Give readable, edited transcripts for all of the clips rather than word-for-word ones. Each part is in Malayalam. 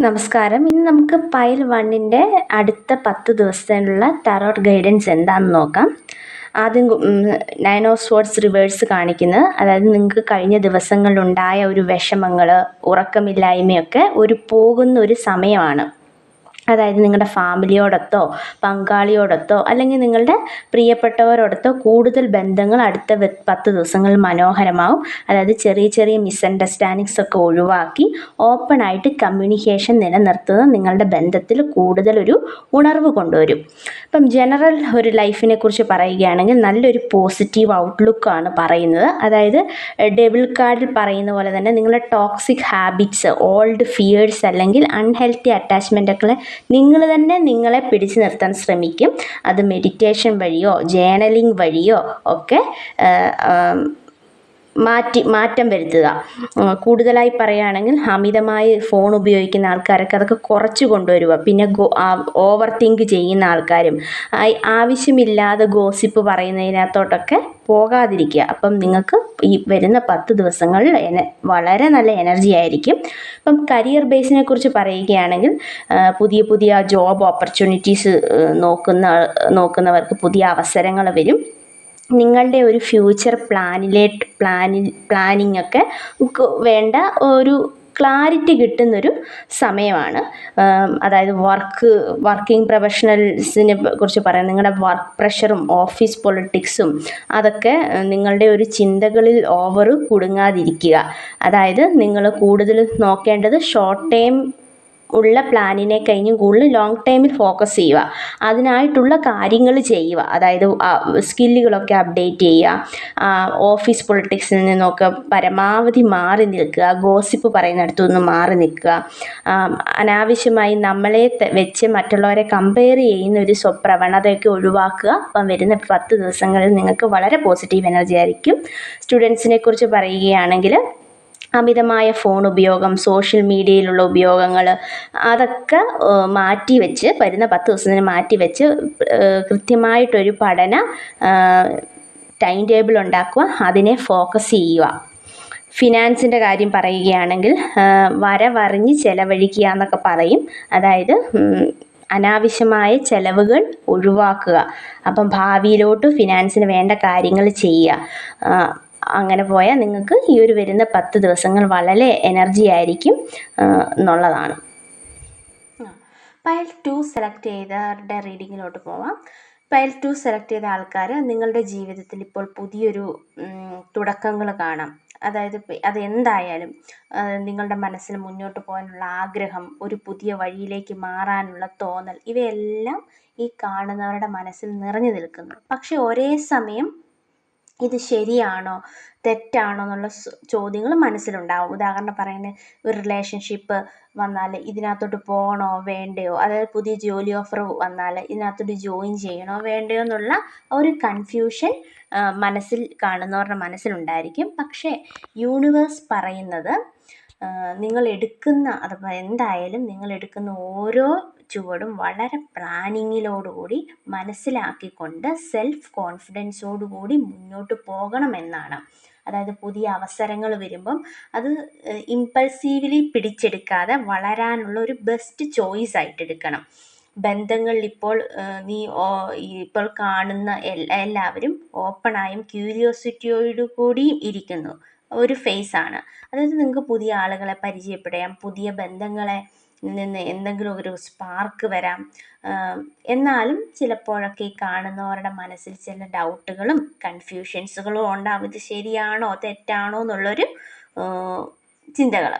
നമസ്കാരം. ഇന്ന് നമുക്ക് പൈൽ 1ൻ്റെ അടുത്ത 10 ദിവസത്തിനുള്ള ടാരോട്ട് ഗൈഡൻസ് എന്താണെന്ന് നോക്കാം. ആദ്യം 9 ഓഫ് സ്വോർഡ്സ് റിവേഴ്സ് കാണിക്കുന്നത്, അതായത് നിങ്ങൾക്ക് കഴിഞ്ഞ ദിവസങ്ങളിലുണ്ടായ ഒരു വിഷമങ്ങൾ, ഉറക്കമില്ലായ്മയൊക്കെ പോകുന്ന ഒരു സമയമാണ്. അതായത് നിങ്ങളുടെ ഫാമിലിയോടൊത്തോ പങ്കാളിയോടൊത്തോ അല്ലെങ്കിൽ നിങ്ങളുടെ പ്രിയപ്പെട്ടവരോടൊത്തോ കൂടുതൽ ബന്ധങ്ങൾ അടുത്ത 10 ദിവസങ്ങളിൽ മനോഹരമാവും. അതായത് ചെറിയ ചെറിയ മിസ്അണ്ടർസ്റ്റാൻഡിങ്സ് ഒക്കെ ഒഴിവാക്കി ഓപ്പണായിട്ട് കമ്മ്യൂണിക്കേഷൻ നിലനിർത്തുന്നത് നിങ്ങളുടെ ബന്ധത്തിൽ കൂടുതലൊരു ഉണർവ് കൊണ്ടുവരും. ഇപ്പം ജനറൽ ഒരു ലൈഫിനെ കുറിച്ച് പറയുകയാണെങ്കിൽ നല്ലൊരു പോസിറ്റീവ് ഔട്ട്ലുക്കാണ് പറയുന്നത്. അതായത് ഡെവിൾ കാർഡിൽ പറയുന്ന പോലെ തന്നെ നിങ്ങളുടെ ടോക്സിക് ഹാബിറ്റ്സ്, ഓൾഡ് ഫിയേഴ്സ് അല്ലെങ്കിൽ അൺഹെൽത്തി അറ്റാച്ച്മെൻറ്റൊക്കെ നിങ്ങൾ തന്നെ നിങ്ങളെ പിടിച്ചു നിർത്താൻ ശ്രമിക്കും. അത് മെഡിറ്റേഷൻ വഴിയോ ജേണലിംഗ് വഴിയോ ഒക്കെ മാറ്റം വരുത്തുക. കൂടുതലായി പറയുകയാണെങ്കിൽ അമിതമായി ഫോൺ ഉപയോഗിക്കുന്ന ആൾക്കാരൊക്കെ അതൊക്കെ കുറച്ച് കൊണ്ടുവരിക. പിന്നെ ഓവർ തിങ്ക് ചെയ്യുന്ന ആൾക്കാരും ആവശ്യമില്ലാതെ ഗോസിപ്പ് പറയുന്നതിനകത്തോട്ടൊക്കെ പോകാതിരിക്കുക. അപ്പം നിങ്ങൾക്ക് ഈ വരുന്ന 10 ദിവസങ്ങളിൽ വളരെ നല്ല എനർജി ആയിരിക്കും. അപ്പം കരിയർ ബേസിനെ കുറിച്ച് പറയുകയാണെങ്കിൽ പുതിയ പുതിയ ജോബ് ഓപ്പർച്യൂണിറ്റീസ് നോക്കുന്നവർക്ക് പുതിയ അവസരങ്ങൾ വരും. നിങ്ങളുടെ ഒരു ഫ്യൂച്ചർ പ്ലാനിങ് ഒക്കെ വേണ്ട ഒരു ക്ലാരിറ്റി കിട്ടുന്നൊരു സമയമാണ്. അതായത് വർക്കിംഗ് പ്രൊഫഷണൽസിനെ കുറിച്ച് പറയാം. നിങ്ങളുടെ വർക്ക് പ്രഷറും ഓഫീസ് പൊളിറ്റിക്സും അതൊക്കെ നിങ്ങളുടെ ഒരു ചിന്തകളിൽ കുടുങ്ങാതിരിക്കുക. അതായത് നിങ്ങൾ കൂടുതൽ നോക്കേണ്ടത് ഷോർട്ട് ടൈം ഉള്ള പ്ലാനിനെ കഴിഞ്ഞും കൂടുതൽ ലോങ് ടൈമിൽ ഫോക്കസ് ചെയ്യുക. അതിനായിട്ടുള്ള കാര്യങ്ങൾ ചെയ്യുക. അതായത് സ്കില്ലുകളൊക്കെ അപ്ഡേറ്റ് ചെയ്യുക. ഓഫീസ് പൊളിറ്റിക്സിൽ നിന്നൊക്കെ പരമാവധി മാറി നിൽക്കുക. ഗോസിപ്പ് പറയുന്നിടത്തു നിന്ന് മാറി നിൽക്കുക. അനാവശ്യമായി നമ്മളെ വെച്ച് മറ്റുള്ളവരെ കമ്പയർ ചെയ്യുന്ന ഒരു സ്വപ്രവണതയൊക്കെ ഒഴിവാക്കുക. അപ്പം വരുന്ന 10 ദിവസങ്ങളിൽ നിങ്ങൾക്ക് വളരെ പോസിറ്റീവ് എനർജി ആയിരിക്കും. സ്റ്റുഡൻസിനെ കുറിച്ച് പറയുകയാണെങ്കിൽ അമിതമായ ഫോൺ ഉപയോഗം, സോഷ്യൽ മീഡിയയിലുള്ള ഉപയോഗങ്ങൾ അതൊക്കെ വരുന്ന 10 ദിവസത്തിന് മാറ്റിവെച്ച് കൃത്യമായിട്ടൊരു പഠന ടൈം ടേബിൾ ഉണ്ടാക്കുക. അതിനെ ഫോക്കസ് ചെയ്യുക. ഫിനാൻസിൻ്റെ കാര്യം പറയുകയാണെങ്കിൽ വരവറിഞ്ഞ് ചിലവഴിക്കുക എന്നൊക്കെ പറയും. അതായത് അനാവശ്യമായ ചിലവുകൾ ഒഴിവാക്കുക. അപ്പം ഭാവിയിലോട്ട് ഫിനാൻസിന് വേണ്ട കാര്യങ്ങൾ ചെയ്യുക. അങ്ങനെ പോയാൽ നിങ്ങൾക്ക് ഈ ഒരു വരുന്ന 10 ദിവസങ്ങൾ വളരെ എനർജി ആയിരിക്കും എന്നുള്ളതാണ്. പൈൽ 2 സെലക്ട് ചെയ്തവരുടെ റീഡിങ്ങിലോട്ട് പോവാം. പൈൽ 2 സെലക്ട് ചെയ്ത ആൾക്കാർ നിങ്ങളുടെ ജീവിതത്തിൽ ഇപ്പോൾ പുതിയൊരു തുടക്കങ്ങൾ കാണാം. അതായത് അതെന്തായാലും നിങ്ങളുടെ മനസ്സിൽ മുന്നോട്ട് പോകാനുള്ള ആഗ്രഹം, ഒരു പുതിയ വഴിയിലേക്ക് മാറാനുള്ള തോന്നൽ, ഇവയെല്ലാം ഈ കാണുന്നവരുടെ മനസ്സിൽ നിറഞ്ഞു നിൽക്കുന്നു. പക്ഷെ ഒരേ സമയം ഇത് ശരിയാണോ തെറ്റാണോ എന്നുള്ള ചോദ്യങ്ങൾ മനസ്സിലുണ്ടാവും. ഉദാഹരണം പറയുന്നത്, ഒരു റിലേഷൻഷിപ്പ് വന്നാൽ ഇതിനകത്തോട്ട് പോകണോ വേണ്ടയോ, അതായത് പുതിയ ജോലി ഓഫർ വന്നാൽ ഇതിനകത്തോട്ട് ജോയിൻ ചെയ്യണോ വേണ്ടയോ എന്നുള്ള ഒരു കൺഫ്യൂഷൻ കാണുന്നവരുടെ മനസ്സിലുണ്ടായിരിക്കും. പക്ഷേ യൂണിവേഴ്സ് പറയുന്നത് എന്തായാലും നിങ്ങൾ എടുക്കുന്ന ഓരോ ചുവടും വളരെ പ്ലാനിങ്ങിലോടുകൂടി മനസ്സിലാക്കിക്കൊണ്ട് സെൽഫ് കോൺഫിഡൻസോടുകൂടി മുന്നോട്ട് പോകണമെന്നാണ്. അതായത് പുതിയ അവസരങ്ങൾ വരുമ്പം അത് ഇമ്പൾസീവ്ലി പിടിച്ചെടുക്കാതെ വളരാനുള്ള ഒരു ബെസ്റ്റ് ചോയ്സ് ആയിട്ട് എടുക്കണം. ബന്ധങ്ങളിൽ ഇപ്പോൾ കാണുന്ന എല്ലാവരും ഓപ്പണായും ക്യൂരിയോസിറ്റിയോടു കൂടിയും ഇരിക്കുന്നു ഒരു ഫേസാണ്. അതായത് നിങ്ങൾക്ക് പുതിയ ആളുകളെ പരിചയപ്പെടാം, പുതിയ ബന്ധങ്ങളെ നിന്ന് എന്തെങ്കിലും ഒരു സ്പാർക്ക് വരാം. എന്നാലും ചിലപ്പോഴൊക്കെ ഈ കാണുന്നവരുടെ മനസ്സിൽ ചില ഡൗട്ടുകളും കൺഫ്യൂഷൻസുകളും ഉണ്ടാവും. ഇത് ശരിയാണോ തെറ്റാണോ എന്നുള്ളൊരു ചിന്തകൾ.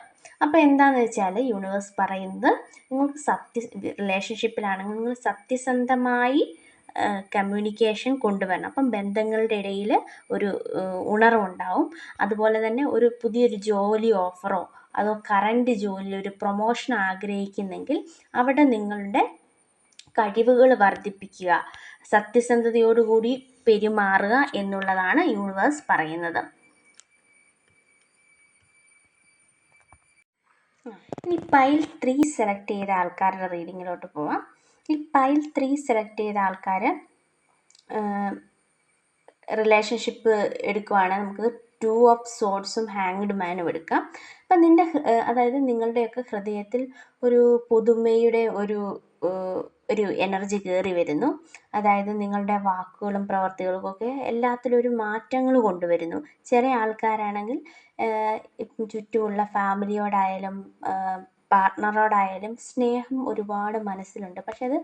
അപ്പോൾ എന്താണെന്ന് വെച്ചാൽ യൂണിവേഴ്സ് പറയുന്നത്, നിങ്ങൾക്ക് റിലേഷൻഷിപ്പിലാണെങ്കിൽ നിങ്ങൾ സത്യസന്ധമായി കമ്മ്യൂണിക്കേഷൻ കൊണ്ടുവരണം. അപ്പം ബന്ധങ്ങളുടെ ഇടയിൽ ഒരു ഉണർവുണ്ടാവും. അതുപോലെ തന്നെ പുതിയൊരു ജോലി ഓഫറോ അതോ കറൻറ്റ് ജോലിയിൽ ഒരു പ്രൊമോഷൻ ആഗ്രഹിക്കുന്നെങ്കിൽ അവിടെ നിങ്ങളുടെ കഴിവുകൾ വർദ്ധിപ്പിക്കുക, സത്യസന്ധതയോടുകൂടി പെരുമാറുക എന്നുള്ളതാണ് യൂണിവേഴ്സ് പറയുന്നത്. ഇനി പൈൽ 3 സെലക്ട് ചെയ്ത ആൾക്കാരുടെ റീഡിങ്ങിലോട്ട് പോവാം. ഈ പൈൽ 3 സെലക്ട് ചെയ്ത ആൾക്കാർ റിലേഷൻഷിപ്പ് എടുക്കുവാണെങ്കിൽ നമുക്ക് ടു ഓഫ് സോഡ്സും ഹാങ്ഡ് മാനും എടുക്കാം. അപ്പം അതായത് നിങ്ങളുടെയൊക്കെ ഹൃദയത്തിൽ ഒരു പുതുമയുടെ ഒരു എനർജി കയറി വരുന്നു. അതായത് നിങ്ങളുടെ വാക്കുകളും പ്രവർത്തികൾക്കൊക്കെ എല്ലാത്തിലും ഒരു മാറ്റങ്ങൾ കൊണ്ടുവരുന്നു. ചില ആൾക്കാരാണെങ്കിൽ ചുറ്റുമുള്ള ഫാമിലിയോടായാലും പാർട്ട്ണറോടായാലും സ്നേഹം ഒരുപാട് മനസ്സിലുണ്ട്, പക്ഷെ അത്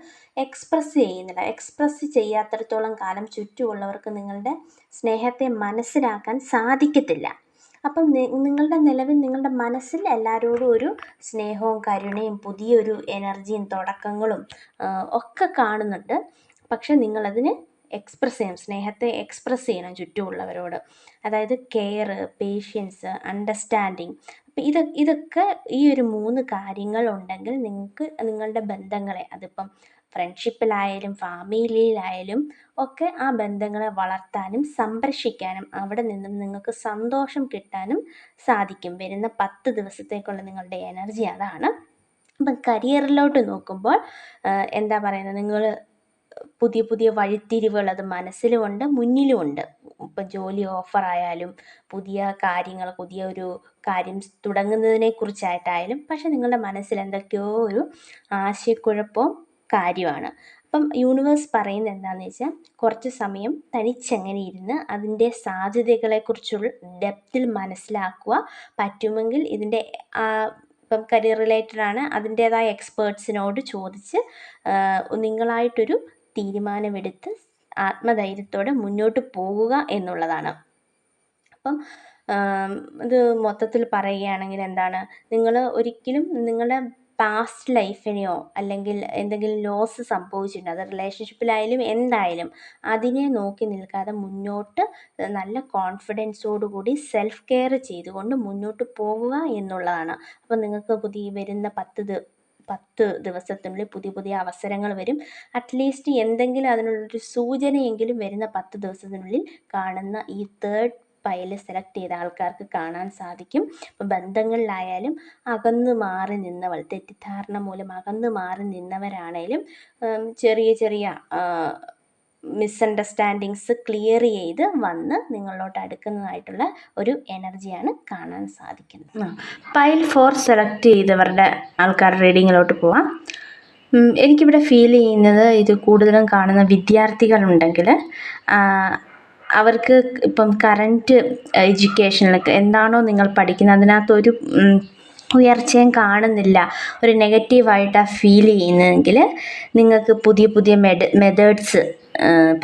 എക്സ്പ്രസ് ചെയ്യുന്നില്ല. എക്സ്പ്രസ് ചെയ്യാത്തിടത്തോളം കാലം ചുറ്റുമുള്ളവർക്ക് നിങ്ങളുടെ സ്നേഹത്തെ മനസ്സിലാക്കാൻ സാധിക്കത്തില്ല. അപ്പം നിങ്ങളുടെ മനസ്സിൽ എല്ലാവരോടും ഒരു സ്നേഹവും കരുണയും പുതിയൊരു എനർജിയും തുടക്കങ്ങളും ഒക്കെ കാണുന്നുണ്ട്. പക്ഷെ നിങ്ങളതിന് എക്സ്പ്രസ് ചെയ്യണം, സ്നേഹത്തെ എക്സ്പ്രസ് ചെയ്യണം ചുറ്റുമുള്ളവരോട്. അതായത് കെയർ, പേഷ്യൻസ്, അണ്ടർസ്റ്റാൻഡിങ്. അപ്പം ഇതൊക്കെ ഈ ഒരു 3 കാര്യങ്ങളുണ്ടെങ്കിൽ നിങ്ങൾക്ക് നിങ്ങളുടെ ബന്ധങ്ങളെ, അതിപ്പം ഫ്രണ്ട്ഷിപ്പിലായാലും ഫാമിലിയിലായാലും ഒക്കെ, ആ ബന്ധങ്ങളെ വളർത്താനും സംരക്ഷിക്കാനും അവിടെ നിന്നും നിങ്ങൾക്ക് സന്തോഷം കിട്ടാനും സാധിക്കും. വരുന്ന 10 ദിവസത്തേക്കുള്ള നിങ്ങളുടെ എനർജി അതാണ്. അപ്പം കരിയറിലോട്ട് നോക്കുമ്പോൾ എന്താ പറയുന്നത്, നിങ്ങൾ പുതിയ പുതിയ വഴിത്തിരിവുകൾ അത് മനസ്സിലുമുണ്ട്, മുന്നിലുമുണ്ട്. ഇപ്പം ജോലി ഓഫറായാലും പുതിയ കാര്യങ്ങൾ, പുതിയ ഒരു കാര്യം തുടങ്ങുന്നതിനെ കുറിച്ചായിട്ടായാലും, പക്ഷെ നിങ്ങളുടെ മനസ്സിൽ എന്തൊക്കെയോ ഒരു ആശയക്കുഴപ്പവും കാര്യമാണ്. അപ്പം യൂണിവേഴ്സ് പറയുന്നത് എന്താണെന്ന് വെച്ചാൽ, കുറച്ച് സമയം തനിച്ചെങ്ങനെ ഇരുന്ന് അതിൻ്റെ സാധ്യതകളെക്കുറിച്ചുള്ള ഡെപ്തിൽ മനസ്സിലാക്കുക. പറ്റുമെങ്കിൽ ഇതിൻ്റെ ഇപ്പം കരിയർ റിലേറ്റഡാണ്, അതിൻ്റേതായ എക്സ്പേർട്സിനോട് ചോദിച്ച് നിങ്ങളായിട്ടൊരു തീരുമാനമെടുത്ത് ആത്മധൈര്യത്തോടെ മുന്നോട്ട് പോകുക എന്നുള്ളതാണ്. അപ്പം ഇത് മൊത്തത്തിൽ പറയുകയാണെങ്കിൽ എന്താണ്, നിങ്ങൾ ഒരിക്കലും നിങ്ങളുടെ പാസ്റ്റ് ലൈഫിനെയോ അല്ലെങ്കിൽ എന്തെങ്കിലും ലോസ് സംഭവിച്ചിട്ടുണ്ട്, അത് റിലേഷൻഷിപ്പിലായാലും എന്തായാലും, അതിനെ നോക്കി നിൽക്കാതെ മുന്നോട്ട് നല്ല കോൺഫിഡൻസോടുകൂടി സെൽഫ് കെയർ ചെയ്തുകൊണ്ട് മുന്നോട്ട് പോകുക എന്നുള്ളതാണ്. അപ്പം നിങ്ങൾക്ക് വരുന്ന 10 ദിവസത്തിനുള്ളിൽ പുതിയ പുതിയ അവസരങ്ങൾ വരും. അറ്റ്ലീസ്റ്റ് എന്തെങ്കിലും അതിനുള്ളൊരു സൂചനയെങ്കിലും വരുന്ന 10 ദിവസത്തിനുള്ളിൽ കാണുന്ന ഈ 3rd പൈല് സെലക്ട് ചെയ്ത ആൾക്കാർക്ക് കാണാൻ സാധിക്കും. ഇപ്പം ബന്ധങ്ങളിലായാലും അകന്നു മാറി നിന്നവൾ, തെറ്റിദ്ധാരണ മൂലം അകന്നു മാറി നിന്നവരാണേലും ചെറിയ ചെറിയ മിസ്അണ്ടർസ്റ്റാൻഡിങ്സ് ക്ലിയർ ചെയ്ത് വന്ന് നിങ്ങളോട്ട് അടുക്കുന്നതായിട്ടുള്ള ഒരു എനർജിയാണ് കാണാൻ സാധിക്കുന്നത്. പൈൽ 4 സെലക്ട് ചെയ്തവരുടെ ആൾക്കാരുടെ റീഡിങ്ങിലോട്ട് പോവാം. എനിക്കിവിടെ ഫീൽ ചെയ്യുന്നത്, ഇത് കൂടുതലും കാണുന്ന വിദ്യാർത്ഥികളുണ്ടെങ്കിൽ അവർക്ക് ഇപ്പം കറൻറ്റ് എഡ്യൂക്കേഷനിലൊക്കെ എന്താണോ നിങ്ങൾ പഠിക്കുന്നത് അതിനകത്തൊരു ഉയർച്ചയും കാണുന്നില്ല, ഒരു നെഗറ്റീവായിട്ടാണ് ഫീൽ ചെയ്യുന്നതെങ്കിൽ നിങ്ങൾക്ക് പുതിയ പുതിയ മെത്തേഡ്സ്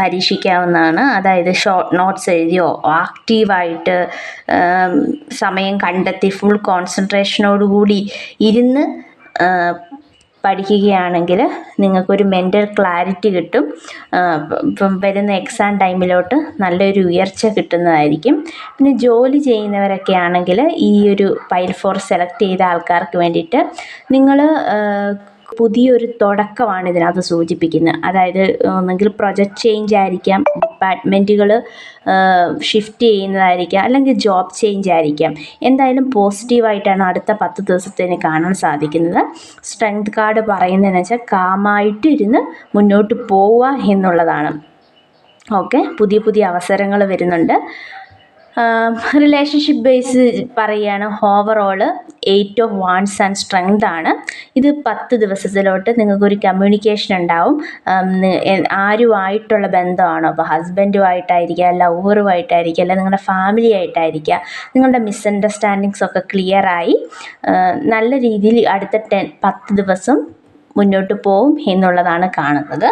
പരീക്ഷിക്കാവുന്നതാണ്. അതായത് ഷോർട്ട് നോട്ട്സ് എഴുതിയോ ആക്റ്റീവായിട്ട് സമയം കണ്ടെത്തി ഫുൾ കോൺസെൻട്രേഷനോടുകൂടി ഇരുന്ന് പഠിക്കുകയാണെങ്കിൽ നിങ്ങൾക്കൊരു മെൻ്റൽ ക്ലാരിറ്റി കിട്ടും. ഇപ്പം വരുന്ന എക്സാം ടൈമിലോട്ട് നല്ലൊരു ഉയർച്ച കിട്ടുന്നതായിരിക്കും. പിന്നെ ജോലി ചെയ്യുന്നവരൊക്കെ ആണെങ്കിൽ ഈ ഒരു പൈൽ 4 സെലക്ട് ചെയ്ത ആൾക്കാർക്ക് വേണ്ടിയിട്ട് നിങ്ങൾ പുതിയൊരു തുടക്കമാണ് ഇതിനകത്ത് സൂചിപ്പിക്കുന്നത്. അതായത് ഒന്നെങ്കിൽ പ്രൊജക്റ്റ് ചേഞ്ച് ആയിരിക്കാം, ഡിപ്പാർട്ട്മെൻറ്റുകൾ ഷിഫ്റ്റ് ചെയ്യുന്നതായിരിക്കാം, അല്ലെങ്കിൽ ജോബ് ചേഞ്ച് ആയിരിക്കാം. എന്തായാലും പോസിറ്റീവായിട്ടാണ് അടുത്ത 10 ദിവസത്തേന് കാണാൻ സാധിക്കുന്നത്. സ്ട്രെങ്ത് കാർഡ് പറയുന്നതെന്ന് വെച്ചാൽ കാമായിട്ട് ഇരുന്ന് മുന്നോട്ട് പോവുക എന്നുള്ളതാണ്. ഓക്കെ, പുതിയ പുതിയ അവസരങ്ങൾ വരുന്നുണ്ട്. റിലേഷൻഷിപ്പ് ബേസ് പറയുകയാണ്, overall 8 of wants and strength ആണ്. ഇത് 10 ദിവസത്തിലോട്ട് നിങ്ങൾക്കൊരു കമ്മ്യൂണിക്കേഷൻ ഉണ്ടാവും. ആരുമായിട്ടുള്ള ബന്ധമാണോ, അപ്പോൾ ഹസ്ബൻഡുമായിട്ടായിരിക്കുക, ലവറുമായിട്ടായിരിക്കുക, അല്ലെങ്കിൽ നിങ്ങളുടെ ഫാമിലി ആയിട്ടായിരിക്കുക, നിങ്ങളുടെ മിസ്അണ്ടർസ്റ്റാൻഡിങ്സ് ഒക്കെ ക്ലിയറായി നല്ല രീതിയിൽ അടുത്ത 10 ദിവസം മുന്നോട്ട് പോവും എന്നുള്ളതാണ് കാണുന്നത്.